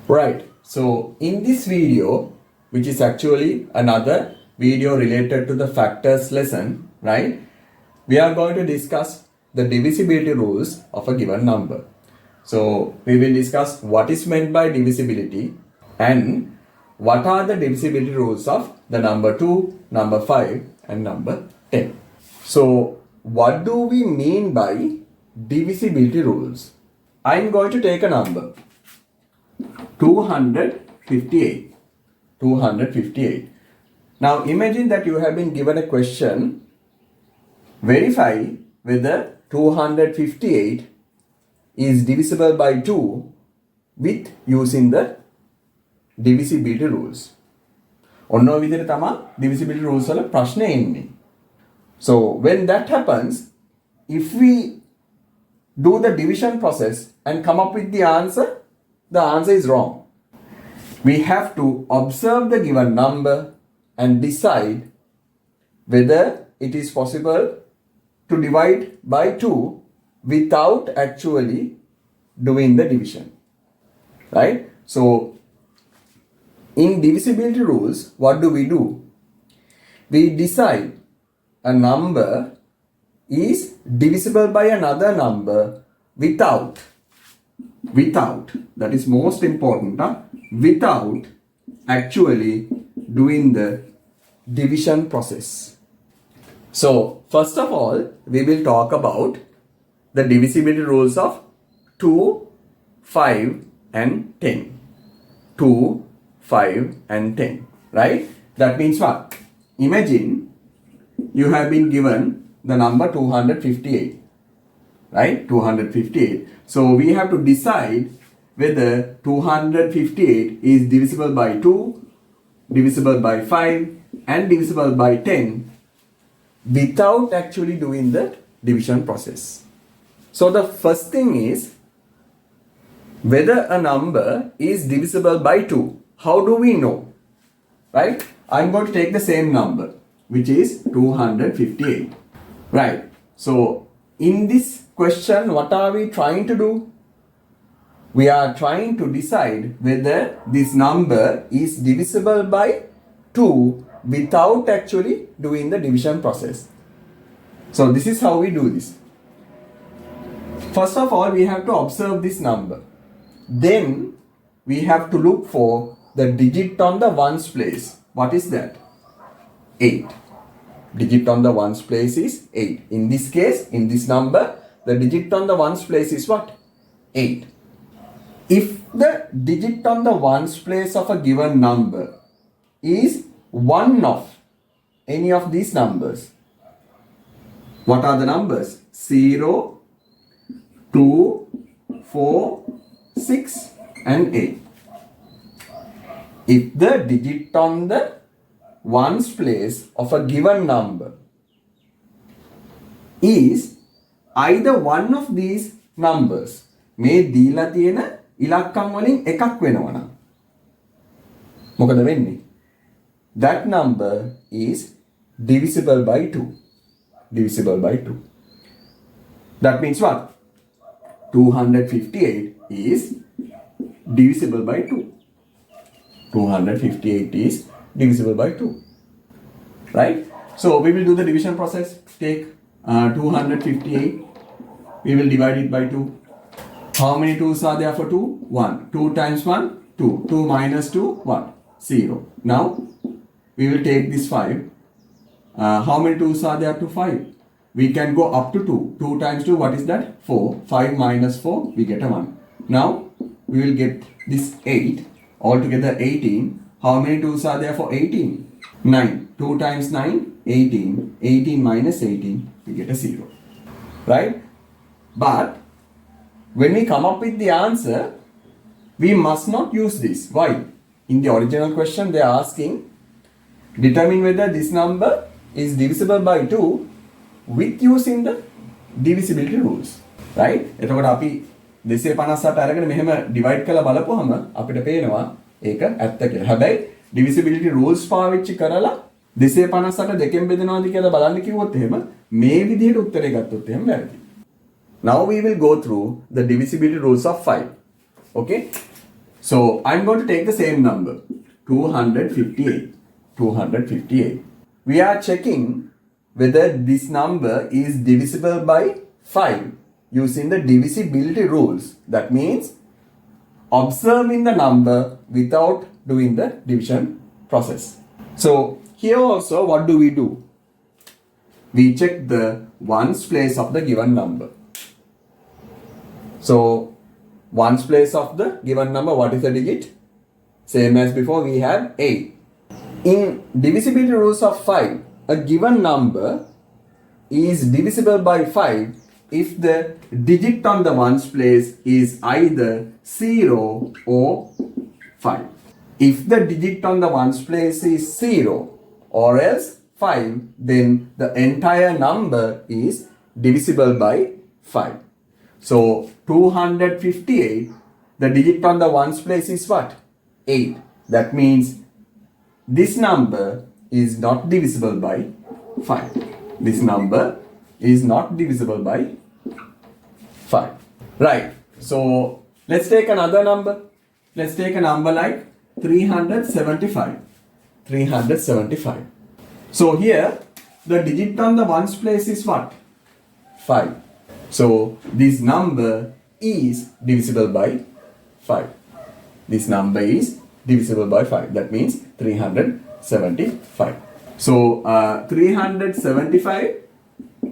Right. So in this video, which is actually another video related to the factors lesson, right? We are going to discuss the divisibility rules of a given number. So we will discuss what is meant by divisibility and what are the divisibility rules of the number 2, number 5 and number 10. So what do we mean by divisibility rules? I am going to take a number 258. 258. Now imagine that you have been given a question. Verify whether 258 is divisible by 2 with using the divisibility rules. ඔන්න ඔය විදිහට තමයි divisibility rules වල ප්‍රශ්නේ එන්නේ. So when that happens, if we do the division process and come up with the answer is wrong. We have to observe the given number and decide whether it is possible to divide by 2 without actually doing the division. Right? So in divisibility rules, what do? We decide a number is divisible by another number without, that is most important, without actually doing the division process. So first of all, we will talk about the divisibility rules of 2, 5 and 10. 2, 5 and 10, right? That means what? Imagine you have been given the number 258, right? 258. So we have to decide whether 258 is divisible by 2, divisible by 5 and divisible by 10 without actually doing the division process. So the first thing is whether a number is divisible by 2. How do we know? Right? I'm going to take the same number, which is 258. Right? So in this question, what are we trying to do? We are trying to decide whether this number is divisible by 2 without actually doing the division process. So this is how we do this. First of all, we have to observe this number. Then we have to look for the digit on the ones place. What is that? 8. Digit on the ones place is 8. In this case, in this number, the digit on the ones place is what? 8. If the digit on the ones place of a given number is one of any of these numbers, what are the numbers? 0, 2, 4, 6 and 8. If the digit on the ones place of a given number is either one of these numbers, මේ දීලා තියෙන ඉලක්කම් වලින් එකක් වෙනවා නම් මොකද වෙන්නේ? That number is divisible by 2. Divisible by 2. That means what? 258 is divisible by 2. 258 is divisible by 2. Right? So we will do the division process. Take 258. We will divide it by 2. How many 2's are there for 2? 1. 2 times 1? 2. 2 minus 2? 1. 0. Now we will take this 5. How many 2's are there to 5? We can go up to 2. 2 times 2, what is that? 4. 5 minus 4, we get a 1. Now we will get this 8. Altogether 18. How many 2's are there for 18? 9. 2 times 9, 18. 18 minus 18, we get a 0. Right? But when we come up with the answer, we must not use this. Why? In the original question, they are asking, determine whether this number is divisible by 2 with using the divisibility rules. Right? එතකොට අපි 258 අරගෙන මෙහෙම divide කරලා බලපුවහම අපිට පේනවා ඒක ඇත්ත කියලා. හැබැයි divisibility rules පාවිච්චි කරලා 258 දෙකෙන් බෙදනවාද කියලා බලන්න කිව්වොත් එහෙම මේ විදිහට උත්තරේ ගත්තොත් එහෙම වැරදි. Now we will go through the divisibility rules of 5. Okay? So I'm going to take the same number, 258. 258. We are checking whether this number is divisible by 5 using the divisibility rules. That means observing the number without doing the division process. So here also what do? We check the ones place of the given number. So ones place of the given number, what is the digit? Same as before, we have 8. In divisibility rules of 5, a given number is divisible by 5 if the digit on the ones place is either 0 or 5. If the digit on the ones place is 0 or else 5, then the entire number is divisible by 5. So 258, the digit on the ones place is what? 8. That means this number is not divisible by 5. This number is not divisible by 5. Right. So let's take another number. Let's take a number like 375. 375. So here the digit on the ones place is what? 5. So this number is divisible by 5. This number is divisible by 5. That means 375. So 375,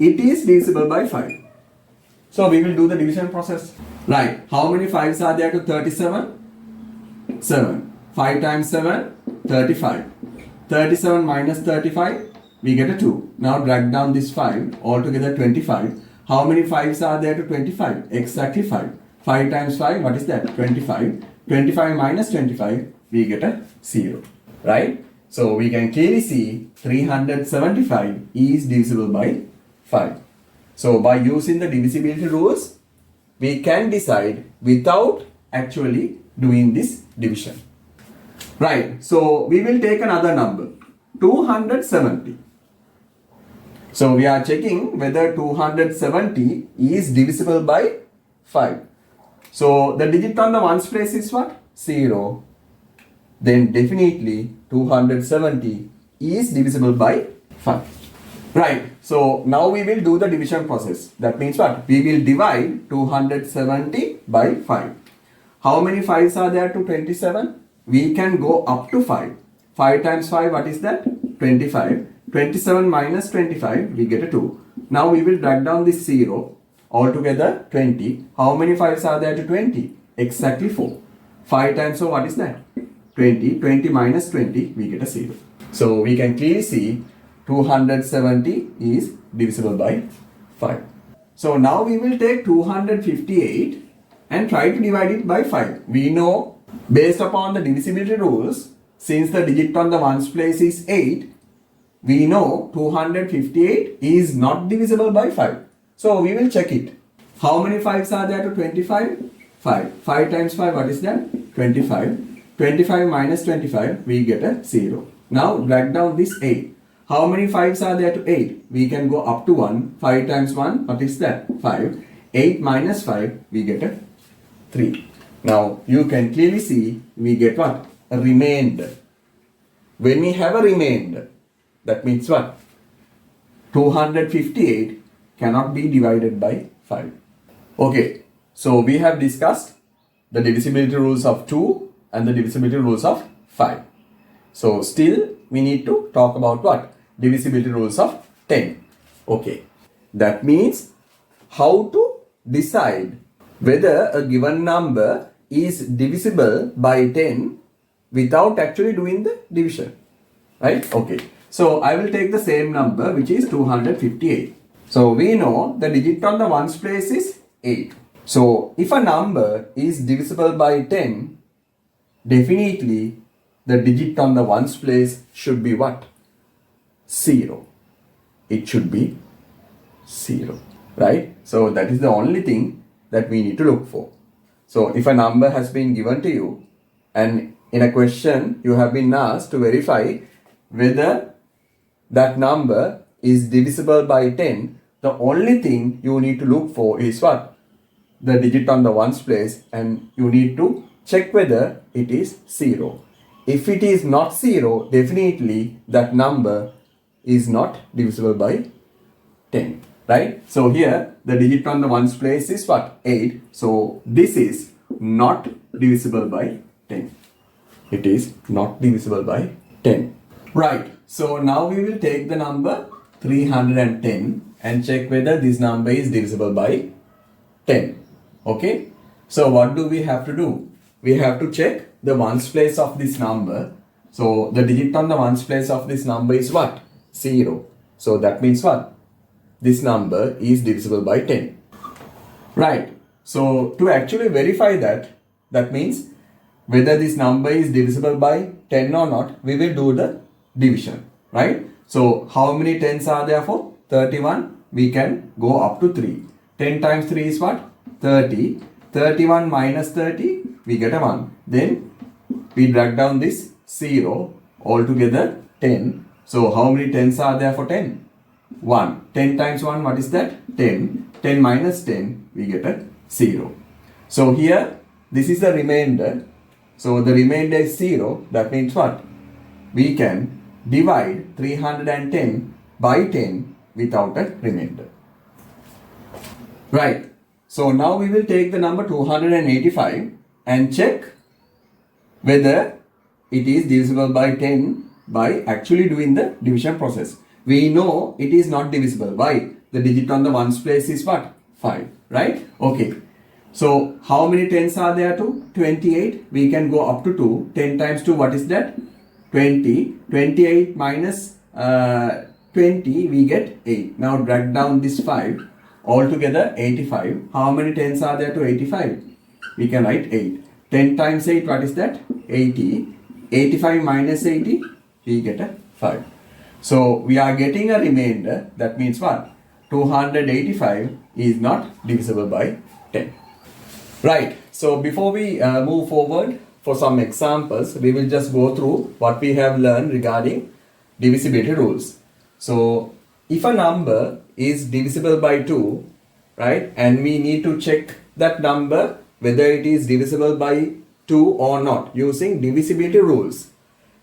it is divisible by 5. So we will do the division process. Right. How many 5s are there to 37? 7. 5 times 7, 35. 37 minus 35, we get a 2. Now drag down this 5, altogether 25. How many 5s are there to 25? Exactly 5. 5 times 5, what is that? 25. 25 minus 25, we get a 0. Right? So we can clearly see 375 is divisible by 5. So by using the divisibility rules, we can decide without actually doing this division. Right. So we will take another number, 270. So we are checking whether 270 is divisible by 5. So the digit on the ones place is what? 0. Then definitely 270 is divisible by 5. Right. So now we will do the division process. That means what? We will divide 270 by 5. How many 5s are there to 27? We can go up to 5. 5 times 5, what is that? 25. 27 minus 25, we get a 2. Now we will drag down this 0. Altogether 20. How many 5s are there to 20? Exactly 4. 5 times, so what is that? 20. 20 minus 20, we get a 0. So we can clearly see 270 is divisible by 5. So now we will take 258 and try to divide it by 5. We know based upon the divisibility rules, since the digit on the ones place is 8, we know 258 is not divisible by 5. So we will check it. How many 5s are there to 25? 5. 5 times 5, what is that? 25. 25 minus 25, we get a 0. Now drag down this 8. How many 5s are there to 8? We can go up to 1. 5 times 1, what is that? 5. 8 minus 5, we get a 3. Now you can clearly see we get what? A remainder. When we have a remainder, that means what? 258 cannot be divided by 5. Okay, so we have discussed the divisibility rules of 2 and the divisibility rules of 5. So still we need to talk about what? Divisibility rules of 10. Okay, that means how to decide whether a given number is divisible by 10 without actually doing the division. Right? Okay. So I will take the same number, which is 258. So we know the digit on the ones place is 8. So if a number is divisible by 10, definitely the digit on the ones place should be what? 0. It should be 0. Right? So that is the only thing that we need to look for. So if a number has been given to you and in a question you have been asked to verify whether that number is divisible by 10, the only thing you need to look for is what? The digit on the ones place, and you need to check whether it is 0. If it is not 0, definitely that number is not divisible by 10, right? So here the digit on the ones place is what? 8. So this is not divisible by 10. It is not divisible by 10. Right. So now we will take the number 310 and check whether this number is divisible by 10. Okay. So what do we have to do? We have to check the ones place of this number. So the digit on the ones place of this number is what? 0. So that means what? This number is divisible by 10. Right. So to actually verify that, that means whether this number is divisible by 10 or not, we will do the division, right? So how many 10s are there for? 31. We can go up to 3. 10 times 3 is what? 30. 31 minus 30, we get a 1. Then we drag down this 0, altogether 10. So how many 10s are there for 10? 1. 10 times 1, what is that? 10. 10 minus 10, we get a 0. So here, this is the remainder. So the remainder is 0. That means what? We can divide 310 by 10 without a remainder. Right. So now we will take the number 285 and check whether it is divisible by 10 by actually doing the division process. We know it is not divisible. Why? The digit on the ones place is what? 5. Right? Okay. So how many 10s are there to? 28. We can go up to 2. 10 times 2, what is that? 20. 28 minus 20, we get 8. Now drag down this 5. Altogether 85. How many 10s are there to 85? We can write 8. 10 times 8, what is that? 80. 85 minus 80, we get a 5. So we are getting a remainder. That means what? 285 is not divisible by 10. Right. So before we move forward for some examples, we will just go through what we have learned regarding divisibility rules. So if a number is divisible by 2, right, and we need to check that number whether it is divisible by 2 or not using divisibility rules.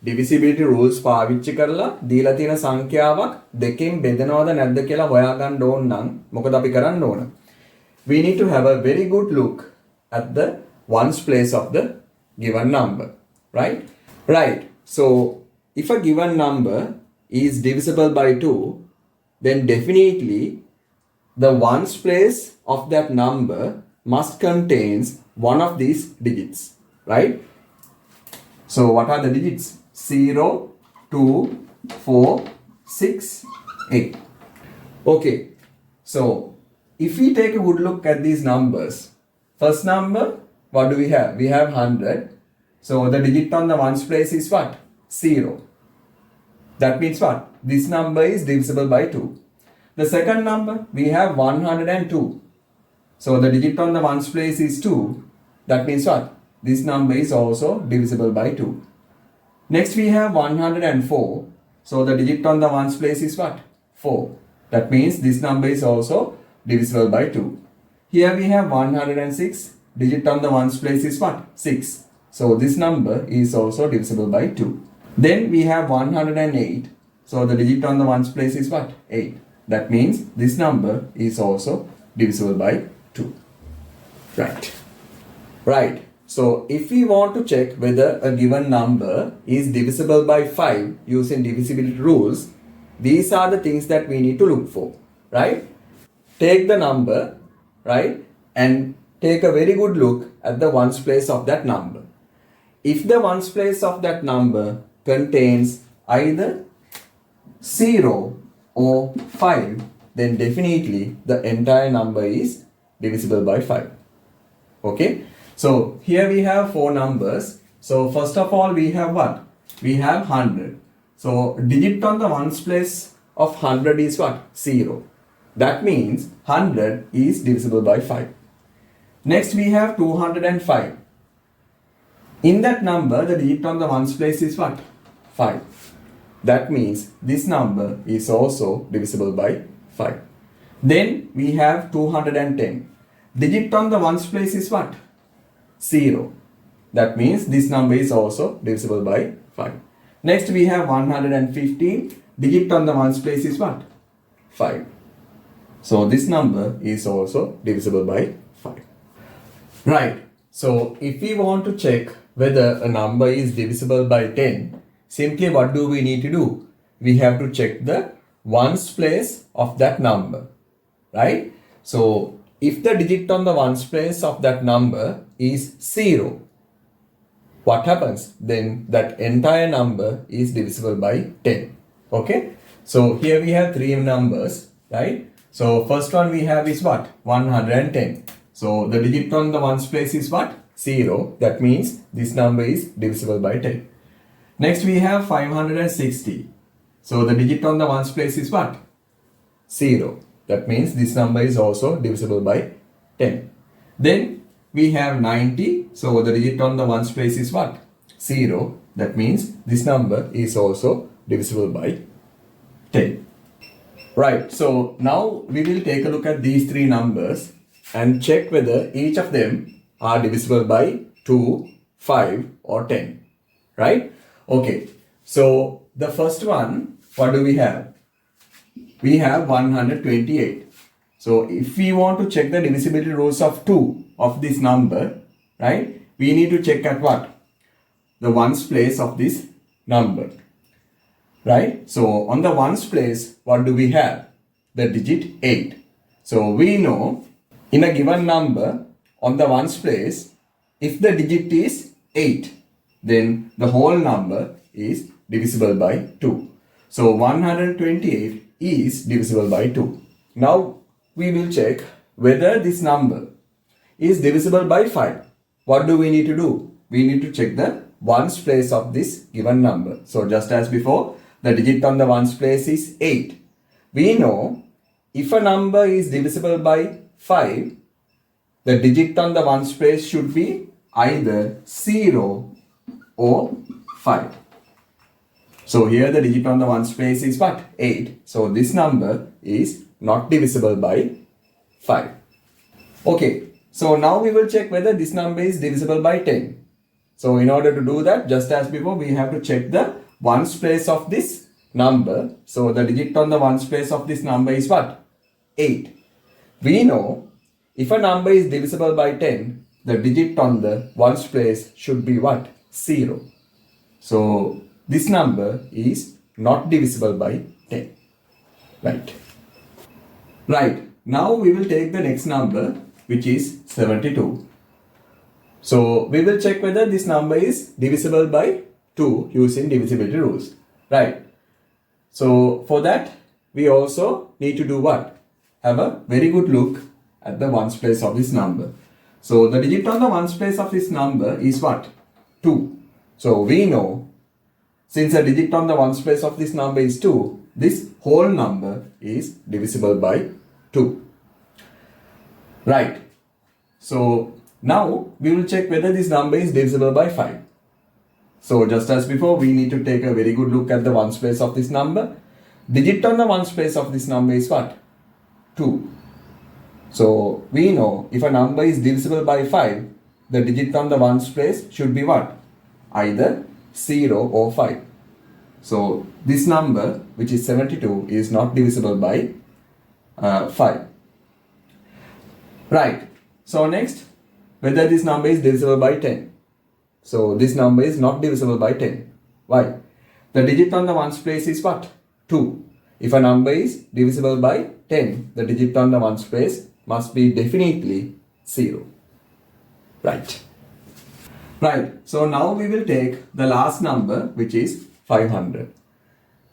Divisibility rules පාවිච්චි කරලා දීලා තියෙන සංඛ්‍යාවක් දෙකෙන් බෙදනවද නැද්ද කියලා හොයාගන්න ඕන නම් මොකද අපි කරන්න ඕන? We need to have a very good look at the ones place of the given number, right? Right. So if a given number is divisible by 2, then definitely the ones place of that number must contains one of these digits, right? So what are the digits? 0, 2, 4, 6, 8. Okay. So if we take a good look at these numbers, first number, what do we have? We have 100. So the digit on the ones place is what? 0. That means what? This number is divisible by 2. The second number, we have 102. So the digit on the ones place is 2. That means what? This number is also divisible by 2. Next we have 104. So the digit on the ones place is what? 4. That means this number is also divisible by 2. Here we have 106. Digit on the ones place is what? 6. So this number is also divisible by 2. Then we have 108. So the digit on the ones place is what? 8. That means this number is also divisible by 2. Right. Right. So if we want to check whether a given number is divisible by 5 using divisibility rules, these are the things that we need to look for, right? Take the number, right, and take a very good look at the ones place of that number. If the ones place of that number contains either 0 or 5, then definitely the entire number is divisible by 5. Okay? So here we have 4 numbers. So first of all we have what? We have 100. So digit on the ones place of 100 is what? 0. That means 100 is divisible by 5. Next we have 205. In that number the digit on the ones place is what? 5. That means this number is also divisible by 5. Then we have 210. Digit on the ones place is what? 0. That means this number is also divisible by 5. Next we have 115. Digit on the ones place is what? 5. So this number is also divisible by 5. Right. So if we want to check whether a number is divisible by 10, simply what do we need to do? We have to check the ones place of that number. Right? So if the digit on the ones place of that number is 0, what happens? Then that entire number is divisible by 10. Okay? So here we have three numbers, right? So first one we have is what? 110. So the digit on the ones place is what? 0. That means this number is divisible by 10. Next we have 560. So the digit on the ones place is what? 0. That means this number is also divisible by 10. Then we have 90. So the digit on the ones place is what? 0. That means this number is also divisible by 10. Right. So now we will take a look at these three numbers and check whether each of them are divisible by 2, 5 or 10. Right? Okay. So the first one, what do we have? We have 128. So if we want to check the divisibility rules of 2 of this number, right, we need to check at what? The ones place of this number. Right? So on the ones place, what do we have? The digit 8. So we know in a given number on the ones place, if the digit is 8, then the whole number is divisible by 2. So 128 is divisible by 2. Now we will check whether this number is divisible by 5. What do we need to do? We need to check the ones place of this given number. So just as before, the digit on the ones place is 8. We know if a number is divisible by 5, the digit on the ones place should be either 0 or 5. So here the digit on the ones place is what? 8. So this number is not divisible by 5. Okay. So now we will check whether this number is divisible by 10. So in order to do that, just as before, we have to check the ones place of this number. So the digit on the ones place of this number is what? 8. We know if a number is divisible by 10, the digit on the ones place should be what? 0. So this number is not divisible by 10. Right. Right. Now we will take the next number, which is 72. So we will check whether this number is divisible by 2 using divisibility rules. Right. So for that, we also need to do what? Have a very good look at the ones place of this number. So the digit on the ones place of this number is what? 2. So we know since the digit on the ones place of this number is 2, this whole number is divisible by 2. Right. So now we will check whether this number is divisible by 5. So just as before, we need to take a very good look at the ones place of this number. Digit on the ones place of this number is what? 2. So we know if a number is divisible by 5, the digit on the ones place should be what? Either 0 or 5. So this number, which is 72, is not divisible by 5. Right. So next, whether this number is divisible by 10. So this number is not divisible by 10. Why? The digit on the ones place is what? 2. If a number is divisible by 10, the digit on the ones place must be definitely 0. Right. Right. So now we will take the last number, which is 500.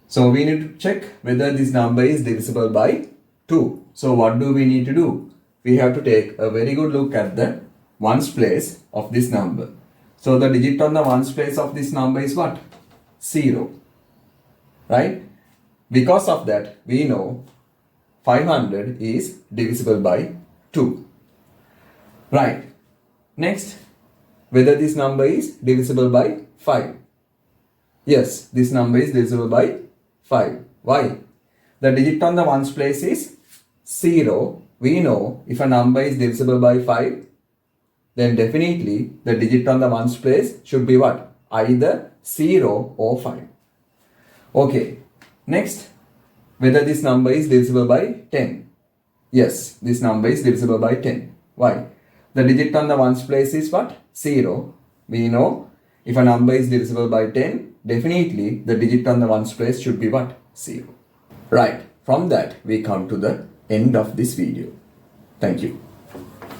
So we need to check whether this number is divisible by 2. So what do we need to do? We have to take a very good look at the ones place of this number. So the digit on the ones place of this number is what? 0. Right? Because of that, we know 500 is divisible by 2. Right. Next, whether this number is divisible by 5. Yes, this number is divisible by 5. Why? The digit on the ones place is 0. We know if a number is divisible by 5, then definitely the digit on the ones place should be what? Either 0 or 5. Okay, next, whether this number is divisible by 10. Yes, this number is divisible by 10. Why? The digit on the ones place is what? 0. We know if a number is divisible by 10, definitely the digit on the ones place should be what? 0. Right, from that we come to the end of this video. Thank you.